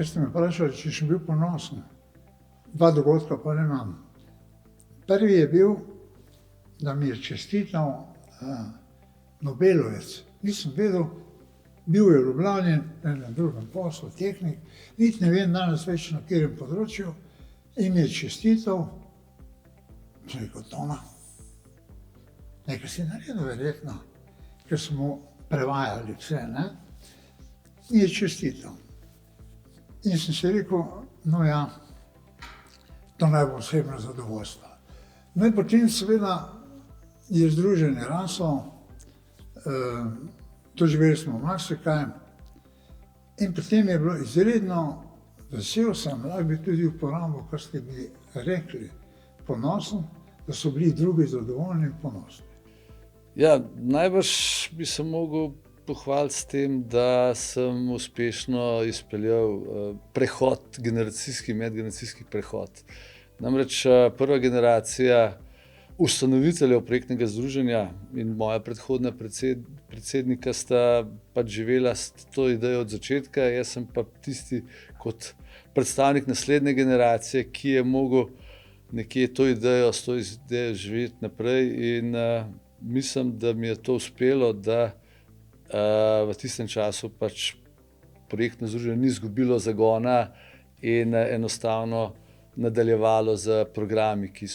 ker ste me vprašali, če sem bil ponosen. Dva dogodka pa ne imam. Prvi je bil, da mi je čestital Nobelovec. Nisem vedel, bil je v Ljubljani, na drugem poslu, tehnik, niti ne vem danes več na katerem področju, in mi je čestital, sem rekel, Toma, nekaj si naredil verjetno, ker smo prevajali vse, ne? In je čestital. In sem si rekel, no ja, to naj bo osebno zadovoljstvo. No in potem seveda je združenje raslo, doživeli smo marsikaj in potem je bilo izredno vesel sem, lahko bi tudi uporabil, kar ste mi rekli, ponosen, da so bili drugi zadovoljni in ponosni. Ja, najbrž bi se mogel pohvaliti s tem, da sem uspešno izpeljal prehod, medgeneracijski prehod. Namreč prva generacija ustanoviteljev projektnega združenja in moja predhodna predsednika sta pač živela s to idejo od začetka, jaz sem pa tisti kot predstavnik naslednje generacije, ki je mogel nekje s to idejo živeti naprej in mislim, da mi je to uspelo, da v tistem času pač projektno združenje ni izgubilo zagona in enostavno nadaljevalo z programi, ki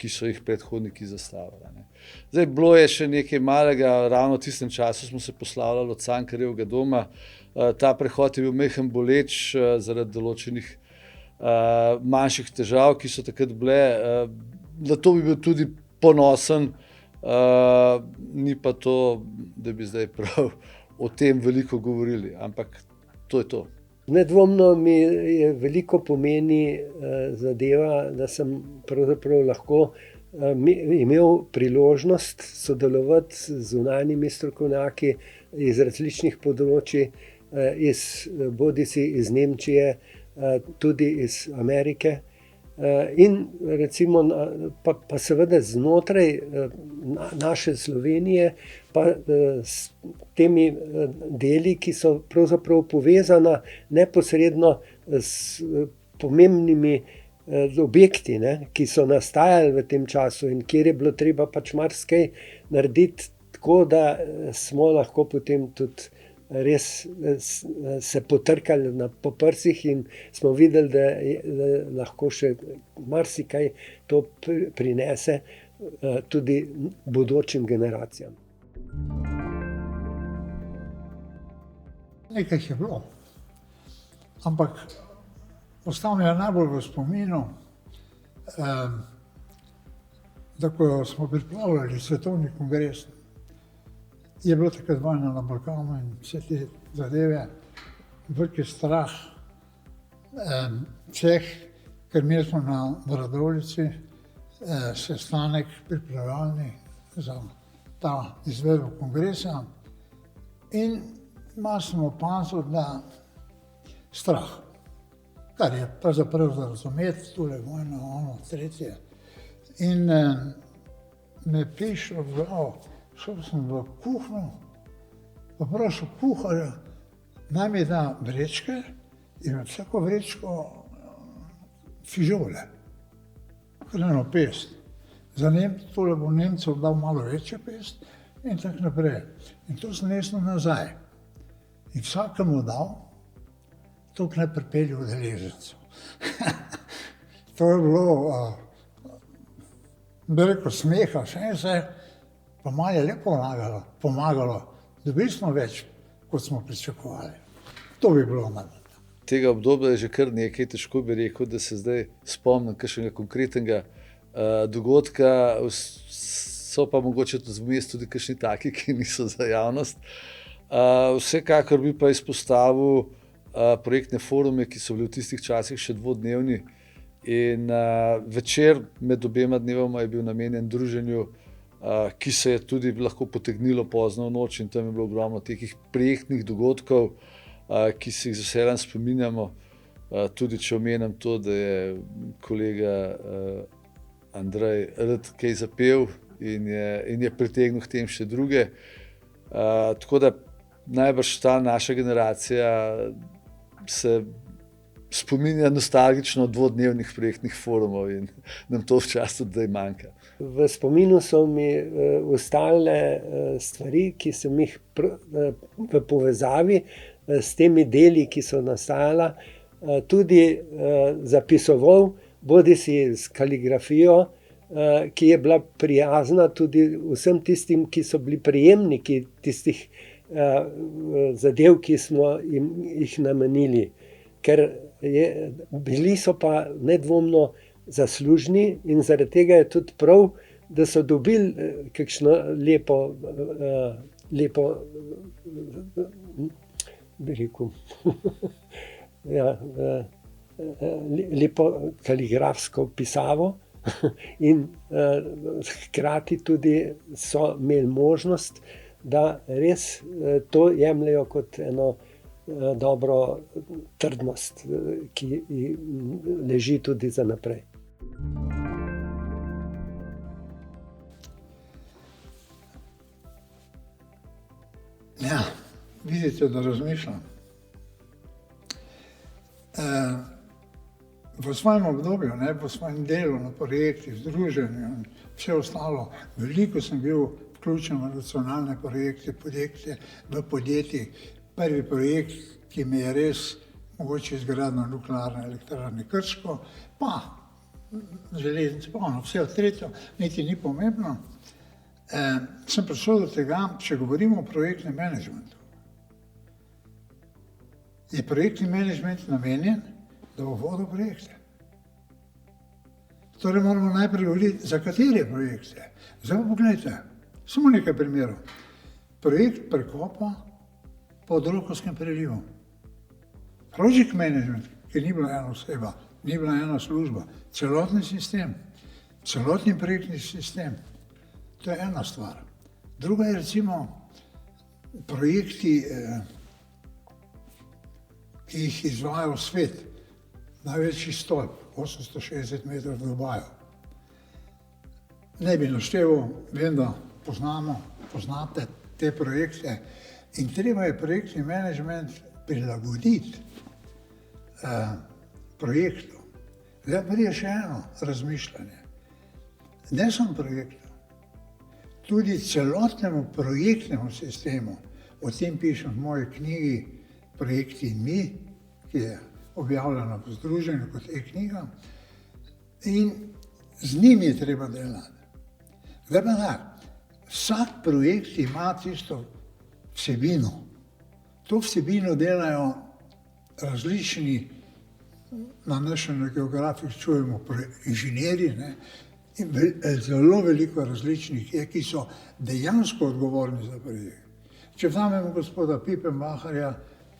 so jih predhodniki zastavili. Zdaj, bilo je še nekaj malega, ravno v tistem času smo se poslavljali od Cankarjevega doma. Ta prehod je bil majhen boleč zaradi določenih manjših težav, ki so takrat bile. Na to bi bil tudi ponosen, ni pa to, da bi zdaj prav o tem veliko govorili, ampak to je to. Nedvomno mi je veliko pomeni zadeva, da sem pravzaprav lahko imel priložnost sodelovati z zunanjimi strokovnjaki iz različnih področij, bodisi iz Nemčije, tudi iz Amerike. In recimo pa seveda znotraj naše Slovenije pa s temi deli, ki so pravzaprav povezana neposredno s pomembnimi objekti, ne, ki so nastajali v tem času in kjer je bilo treba pač marsikaj narediti tako, da smo lahko potem tudi res se potrkali po prsih in smo videli, da lahko še marsikaj to prinese tudi bodočim generacijam. Nekaj je bilo, ampak ostal mi je najbolj v spominu, da ko smo pripravljali svetovni kongres, je bilo takrat vojna na Balkanu in vse te zadeve, velik je strah vseh, ker imeli smo na Radovljici sestanek pripravljalni za ta izvedbo kongresa in malo sem opazil, da strah, kar je pravzaprav za razumeti, tule vojna, ono, tretje. In me je prišlo v glavo, šel sem v kuhinjo, poprosil kuharja, naj mi da vrečke in v vsako vrečko fižole, kar eno pest. Tole bo Nemcev dal malo večjo pest in tako naprej. In to sem nesel nazaj. In vsakemu dal, toliko naj pripelje udeležencev. To je bilo, bi rekel, smeha, še vse. Pa malo je le pomagalo, dobili smo več, kot smo pričakovali. To bi bilo manj. Tega obdobja je že kar nekaj, težko bi rekel, da se zdaj spomnim kakšnega konkretnega dogodka, so pa mogoče vmes tudi kakšni taki, ki niso za javnost. Vsekakor bi pa izpostavil projektne forume, ki so bili v tistih časih še dvodnevni in večer med obema dnevoma je bil namenjen druženju, ki se je tudi lahko potegnilo pozno v noč in tam je bilo ogromno takih projektnih dogodkov, ki se jih z veseljem spominjamo. Tudi če omenim to, da je kolega Andrej rad kaj zapel in je pritegnil k tem še druge. Tako da najbrž ta naša generacija se spominja nostalgično dvodnevnih projektnih forumov in nam to včasih tudi manjka. V spominu so mi ostale stvari, ki sem jih v povezavi s temi deli, ki so nastajala, tudi zapisoval, bodisi s kaligrafijo, ki je bila prijazna tudi vsem tistim, ki so bili prejemniki tistih zadev, ki smo jih namenili. Ker bili so pa nedvomno zaslužni in zaradi tega je tudi prav, da so dobili kakšno lepo bi rekel, lepo kaligrafsko pisavo in hkrati tudi so imeli možnost, da res to jemljejo kot eno dobro trdnost, ki leži tudi za naprej. Ja, vidite, da razmišljam. V svojem obdobju, v svojem delu na projektih, združenju in vse ostalo, veliko sem bil vključen v nacionalne projekte, v podjetjih. Prvi projekt, ki mi je res mogoče izgradnja nuklearne elektrarne Krško, pa železnice, pa vse od tretjo, niti ni pomembno. Sem prišel do tega, če govorimo o projektnem menedžmentu. Je projektni menedžment namenjen, da bo vodil projekte. Torej moramo najprej govoriti, za katere projekte. Zdaj pa pogledajte, samo nekaj primerov. Projekt prekopa pod Rokovskim prelivom. Project management, ki ni bila ena oseba, ni bila ena služba, celotni sistem, celotni projektni sistem, to je ena stvar. Druga je recimo projekti, ki jih izvaja v svet, največji stolp, 860 metrov dolbajo. Ne bi našteval, vem, da poznate te projekte in treba je projektni menedžment prilagoditi projektu. Zdaj pa je še eno razmišljanje. Ne samo projektu, tudi celotnemu projektnemu sistemu, o tem pišem v moji knjigi Projekti in mi, ki je objavljena v združenju kot e-knjiga, in z njimi je treba delati. Zdaj pa da, vsak projekt ima tisto vsebino. To vsebino delajo različni, na National Geographic čujemo inženirji, in zelo veliko različnih je, ki so dejansko odgovorni za projekt. Če vzamemo gospoda Pipenmacherja,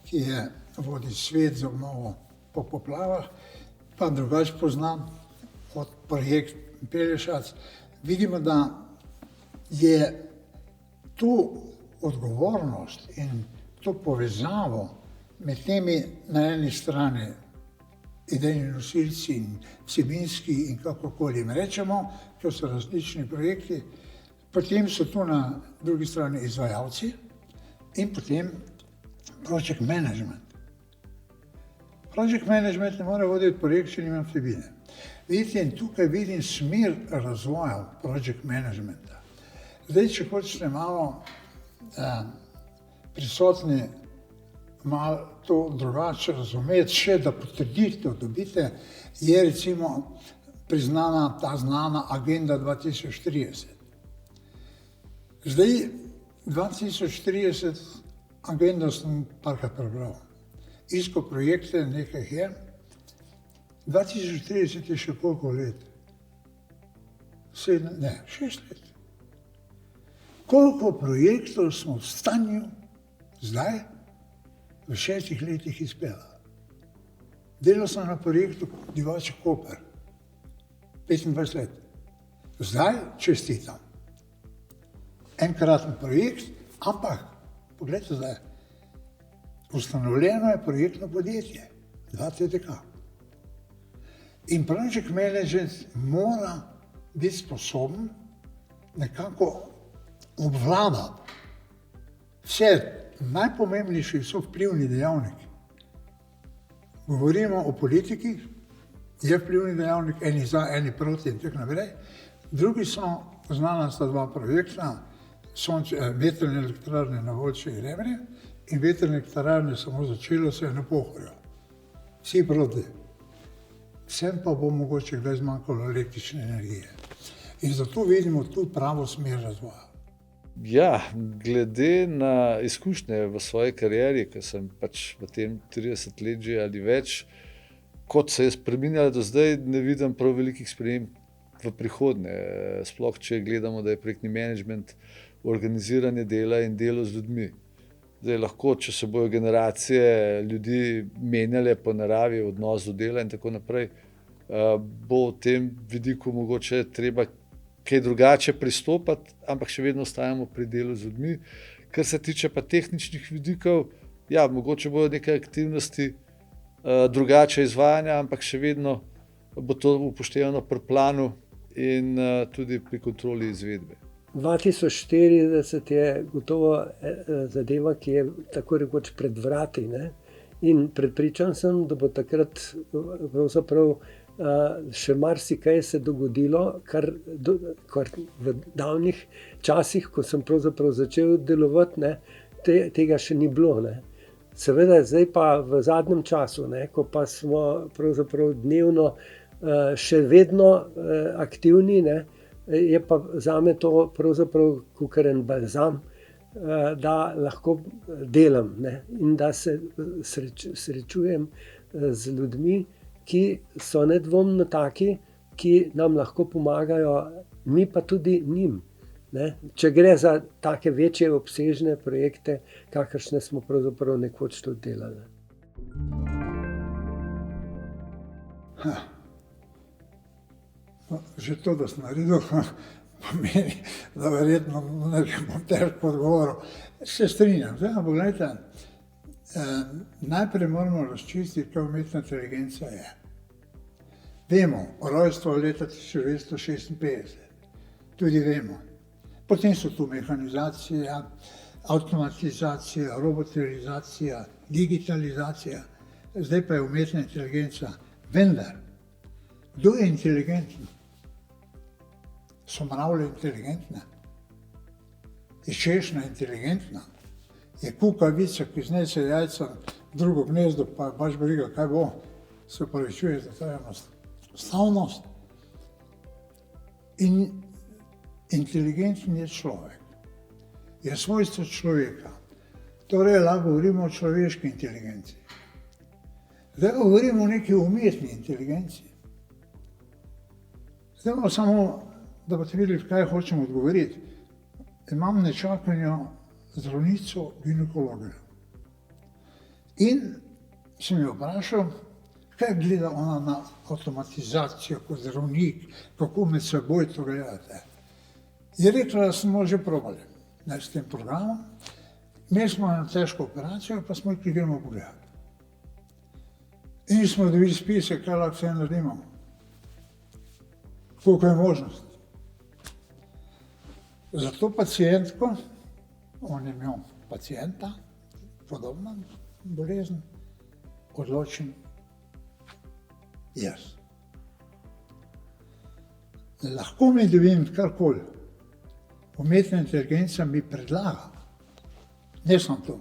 ki je vodi svet za obnovo po poplavah, pa drugače poznam od projekt Pelješac, vidimo, da je to odgovornost in to povezavo med temi na eni strani idejni nosilci in vsebinski in kakorkoli jim rečemo, to so različni projekti, potem so tu na drugi strani izvajalci in potem project management. Project management ne more voditi projekt, če nima vsebine. Vidite, in tukaj vidim smer razvoja project managementa. Zdaj, če hočete malo prisotni, malo to drugače razumeti, še da potrditev dobite, je recimo priznana ta znana Agenda 2030. Zdaj, 2030 agendo sem parkrat prebral. Iskal projekte, nekaj je. 2030 je še koliko let? 6 let. Koliko projektov smo v stanju zdaj v 6 letih izpeljali? Delal sem na projektu Divača-Koper, 25 let. Zdaj čestitam. Enkraten projekt, ampak poglejte zdaj, ustanovljeno je projektno podjetje, 2TDK. In project management mora biti sposoben nekako obvladati vse najpomembnejši so vplivni dejavniki. Govorimo o politiki, je vplivni dejavnik, eni za, eni proti in tako naprej. Drugi so, znana sta dva projekta, vetrne elektrarne na Volči in Rebrje in vetrne elektrarne samo začelo se je na Pohorju. Vsi proti. Vsem pa bo mogoče kdaj zmanjkalo električne energije. In zato vidimo tu pravo smer razvoja. Ja, glede na izkušnje v svoji karieri, ker sem pač v tem 30 let že ali več, kot se je spreminjalo do zdaj, ne vidim prav velikih sprememb v prihodnje. Sploh, če gledamo, da je projektni menedžment organiziranje dela in delo z ljudmi. Zdaj lahko, če se bojo generacije ljudi menjale po naravi, odnos do dela in tako naprej, bo v tem vidiku mogoče treba kaj drugače pristopati, ampak še vedno ostajamo pri delu z ljudmi. Kar se tiče pa tehničnih vidikov, ja, mogoče bojo neke aktivnosti drugače izvajanja, ampak še vedno bo to upoštevano pri planu in tudi pri kontroli izvedbe. 2040 je gotovo zadeva, ki je tako rekoč pred vrati, ne? In prepričan sem, da bo takrat pravzaprav še marsikaj se dogodilo, kar v davnih časih, ko sem pravzaprav začel delovati, ne, tega še ni bilo. Ne. Seveda, zdaj pa v zadnjem času, ne, ko pa smo pravzaprav dnevno še vedno aktivni, ne, je pa zame to pravzaprav kakor en balzam, da lahko delam, ne, in da se srečujem z ljudmi, ki so nedvomno taki, ki nam lahko pomagajo, mi pa tudi njim. Ne? Če gre za take večje obsežne projekte, kakršne smo pravzaprav nekoč tudi delali. Že to, da sem naredil, pomeni, da verjetno ne bom težko odgovoril. Se strinjam, ampak gledajte, najprej moramo razčistiti, kaj umetna inteligenca je. Vemo, rojstvo leta 1956, tudi vemo. Potem so tu mehanizacija, avtomatizacija, robotizacija, digitalizacija, zdaj pa je umetna inteligenca. Vendar, kdo je inteligenten? So mravlje inteligentne? Je češnja inteligentna? Je kukavica, ki znese jajca v drugo gnezdo, pa baš briga, kaj bo, se opravičuje za to enostavnost. In inteligenten je človek, je svojstvo človeka. Torej, lahko govorimo o človeški inteligenciji. Zdaj govorimo o neki umetni inteligenciji. Zdaj bomo samo, da boste videli, kaj hočemo odgovoriti. Imam na čakanju zdravnico ginekologinjo. In sem jo vprašal, kaj gleda ona na avtomatizacijo kot zdravnik, kako med seboj to gledate. Je rekla, da smo že probali s tem programom, imeli smo eno težko operacijo, pa smo jih gremo pogledati. In smo dobili spise, kaj lahko vse naredimo, koliko je možnost. Za to pacientko, on je imel pacienta, podobno bolezen, odločim jaz. Lahko mi dobim karkoli, umetna inteligenca mi predlaga, ne samo to,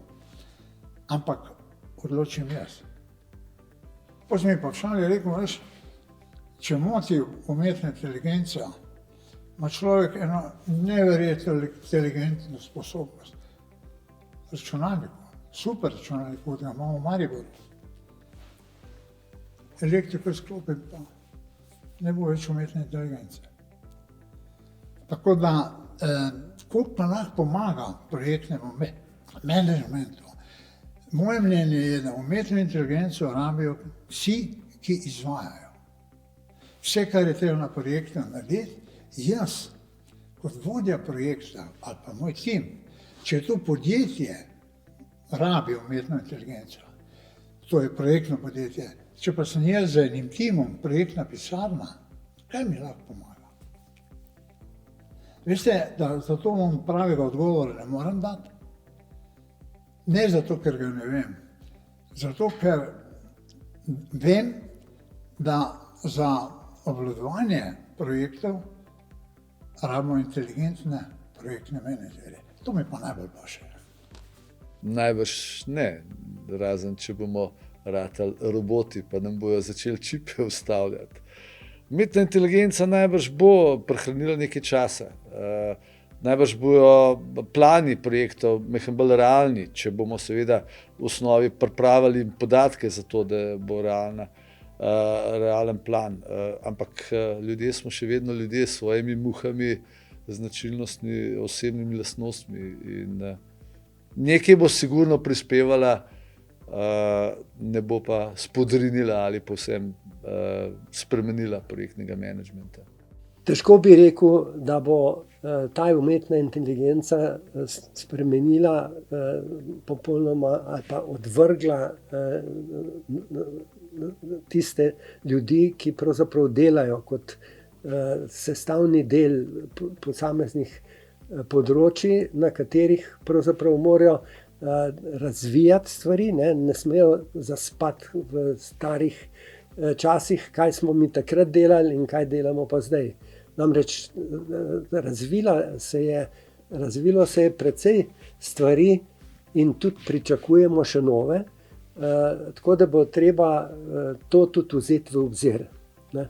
ampak odločim jaz. Potem sem mi pa včasih rekel, veš, če moti umetna inteligenca, ima človek eno neverjetno inteligentno sposobnost. Računalniku, super računalnik, kot ga imamo v Mariboru. Elektriko izklopim, pa ne bo več umetne inteligence. Tako da, koliko pa lahko pomaga projektnemu menedžmentu. Moje mnenje je, da umetno inteligenco rabijo vsi, ki izvajajo. Vse, kar je treba na projektu narediti, jaz, kot vodja projekta ali pa moj tim, če to podjetje rabi umetno inteligenco, to je projektno podjetje, če pa sem jaz z enim timom projektna pisarna, kaj mi lahko pomaga? Veste, da zato vam pravega odgovora ne morem dati. Ne zato, ker ga ne vem. Zato, ker vem, da za obvladovanje projektov rabimo inteligentne projektne menedžerje. To mi pa najbolj paše. Najbrž ne, razen če bomo ratali roboti, pa nam bojo začeli čipe vstavljati. Umetna inteligenca najbrž bo prehranila nekaj časa. Najbrž bojo plani projektov malo bolj realni, če bomo seveda v osnovi pripravili podatke za to, da bo realen plan. Ampak ljudje smo še vedno ljudje s svojimi muhami, značilnostmi, osebnimi lastnostmi in nekaj bo sigurno prispevala, ne bo pa spodrinila ali povsem spremenila projektnega menedžmenta. Težko bi rekel, da bo ta umetna inteligenca spremenila popolnoma ali pa odvrgla tiste ljudi, ki pravzaprav delajo kot sestavni del posameznih področji, na katerih pravzaprav morajo razvijati stvari, ne smejo zaspati v starih časih, kaj smo mi takrat delali in kaj delamo pa zdaj. Namreč razvilo se je precej stvari in tudi pričakujemo še nove, tako da bo treba to tudi vzeti v obzir. Ne.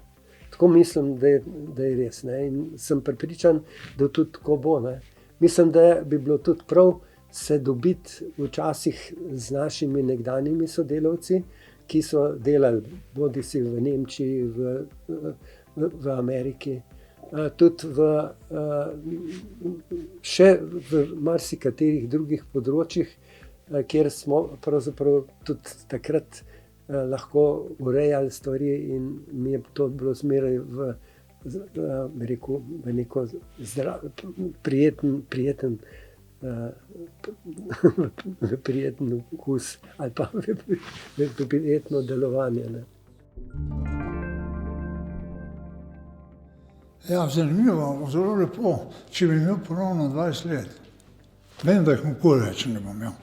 Tako mislim, da je res. Ne. In sem prepričan, da tudi tako bo. Ne. Mislim, da bi bilo tudi prav se dobiti včasih z našimi nekdanjimi sodelavci, ki so delali bodisi v Nemčiji, v Ameriki, tudi še v marsikaterih drugih področjih, kjer smo pravzaprav tudi takrat lahko urejali stvari in mi je to bilo zmeraj v neko prijeten vkus ali pa prijetno delovanje. Ne. Ja, zanimivo, zelo lepo, če bi imel ponovno 20 let. Vem, da jih nikoli več ne bom imel.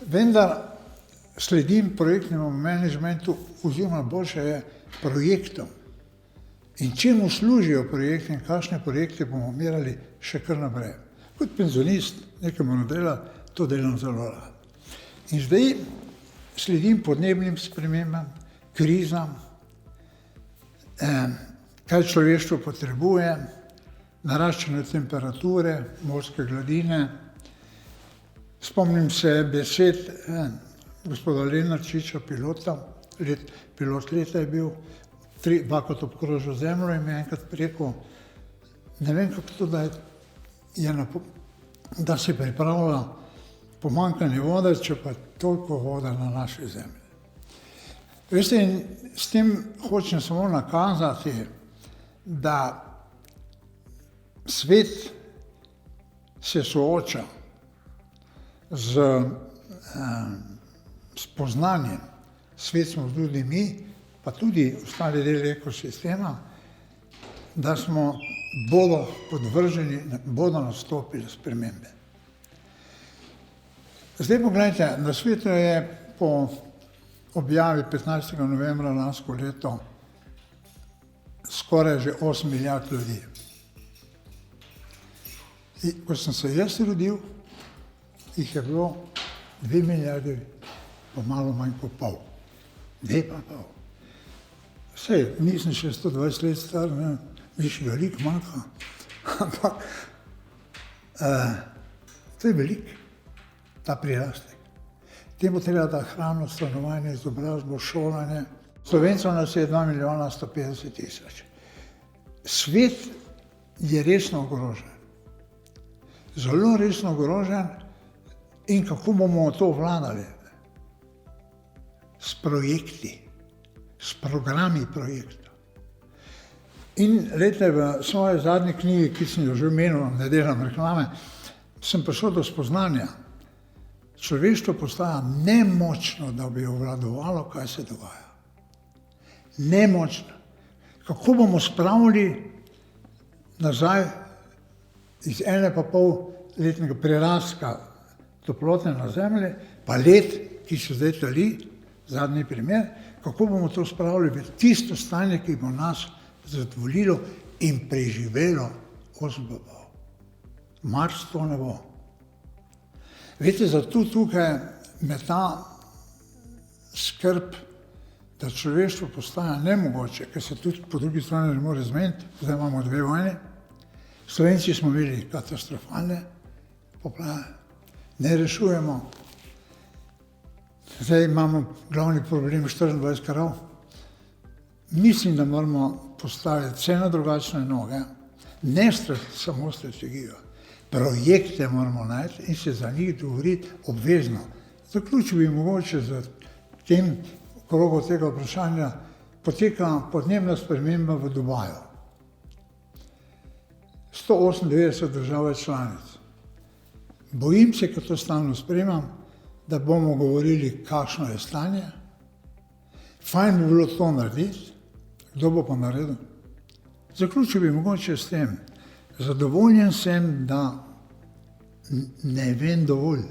Vendar sledim projektnemu menedžmentu, oziroma boljše je projektom. In čemu služijo projekti in kakšne projekte bomo merali še kar naprej. Kot penzionist nekemu dela, to delam zelo rad. In zdaj sledim podnebnim spremembam, krizam, kaj človeštvo potrebuje, naraščanje temperature, morske gladine. Spomnim se besed gospoda Lenarčiča, pilota, pilot leta je bil, dvakrat obkrožil Zemljo in mi enkrat rekel, ne vem, kako to, da se pripravlja pomanjkanje vode, če pa toliko vode na naši zemlji. Veste, in s tem hočem samo nakazati, da svet se sooča z spoznanjem, svet smo tudi mi, pa tudi ostali deli ekosistema, da bodo podvrženi, bodo nastopile spremembe. Zdaj pogledajte, na svetu je po objavi 15. novembra lansko leto skoraj že 8 milijard ljudi. Ko sem se jaz rodil, jih je bilo 2 milijardi, pa malo manj kot pol. 2,5. Sej, nisem še 120 let star, mi še veliko manjka, ampak to je veliko, ta prirastek. Temu treba da hrano, stanovanje, izobrazbo, šolanje. Slovencev nas je 2 milijona 150 tisoč. Svet je resno ogrožen. Zelo resno ogrožen in kako bomo to vladali? S projekti, s programi projektov. In lejte, v svoji zadnji knjigi, ki sem jo že omenil, ne delam reklame, sem prišel do spoznanja. Človeštvo postaja nemočno, da bi obvladovalo, kaj se dogaja. Nemočno. Kako bomo spravili nazaj iz 1,5 letnega prirastka toplote na Zemlji, pa let, ki se zdaj tali, zadnji primer, kako bomo to spravili v tisto stanje, ki bo nas zadovoljilo in preživelo 8 bobov. Mars to ne bo. Veste, zato tukaj me ta skrb, da človeštvo postaja nemogoče, ker se tudi po drugi strani ne more zmeniti, zdaj imamo 2 vojne. Slovenci smo imeli katastrofalne poplave, ne rešujemo. Zdaj imamo glavni problem 24 krav. Mislim, da moramo postaviti vse na drugačne noge, ne samo strategijo. Projekte moramo najti in se za njih dogovoriti obvezno. Zaključil bi mogoče z tem krogu tega vprašanja, poteka podnebna sprememba v Dubaju. 198 držav članic. Bojim se, ker to stalno spremljam, da bomo govorili, kakšno je stanje. Fajn bi bilo to narediti, kdo bo pa naredil. Zaključil bi mogoče s tem. Zadovoljen sem, da ne vem dovolj.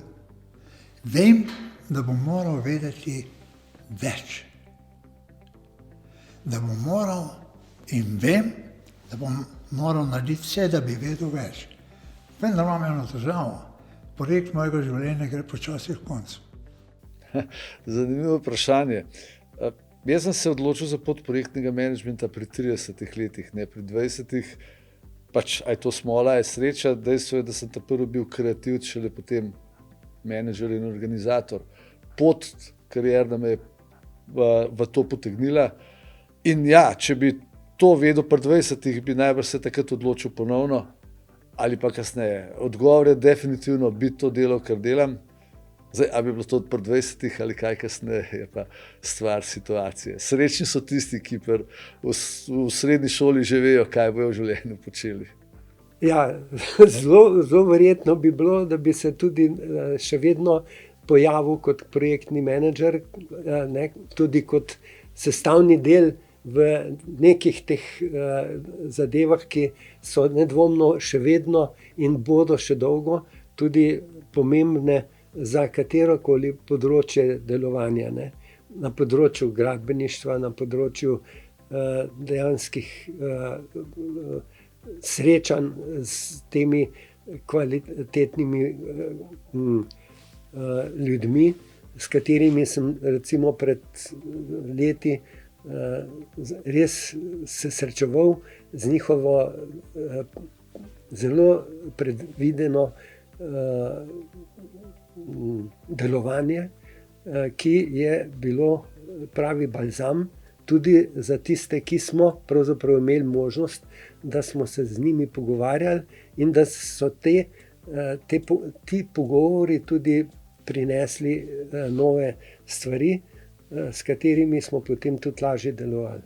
Vem, da bom moral vedeti več. Da bom moral in vem, da bom moral narediti vse, da bi vedel več. Vendar imam eno težavo. Projekt mojega življenja gre počasi v koncu. Zanimivo vprašanje. Jaz sem se odločil za pot projektnega menedžmenta pri 30 letih, ne pri 20. Pač, a je to smola, je sreča, dejstvo je, da sem ta prvi bil kreativc, šele potem menedžer in organizator. Pot karierna me je v to potegnila. In ja, če bi to vedel pri 20, bi najbrž se takrat odločil ponovno ali pa kasneje. Odgovor je definitivno biti to delal, kar delam. Zdaj, a bi bilo to pri 20 ali kaj kasneje, je pa stvar situacije. Srečni so tisti, ki v srednji šoli že vejo, kaj bojo v življenju počeli. Ja, zelo verjetno bi bilo, da bi se tudi še vedno pojavil kot projektni menedžer, tudi kot sestavni del v nekih teh zadevah, ki so nedvomno še vedno in bodo še dolgo tudi pomembne za katerokoli področje delovanja. Na področju gradbeništva, na področju dejanskih srečanj s temi kvalitetnimi ljudmi, s katerimi sem recimo pred leti res se srečeval z njihovo zelo predvideno delovanje, ki je bilo pravi balzam tudi za tiste, ki smo pravzaprav imeli možnost, da smo se z njimi pogovarjali in da so ti pogovori tudi prinesli nove stvari, s katerimi smo potem tudi lažje delovali.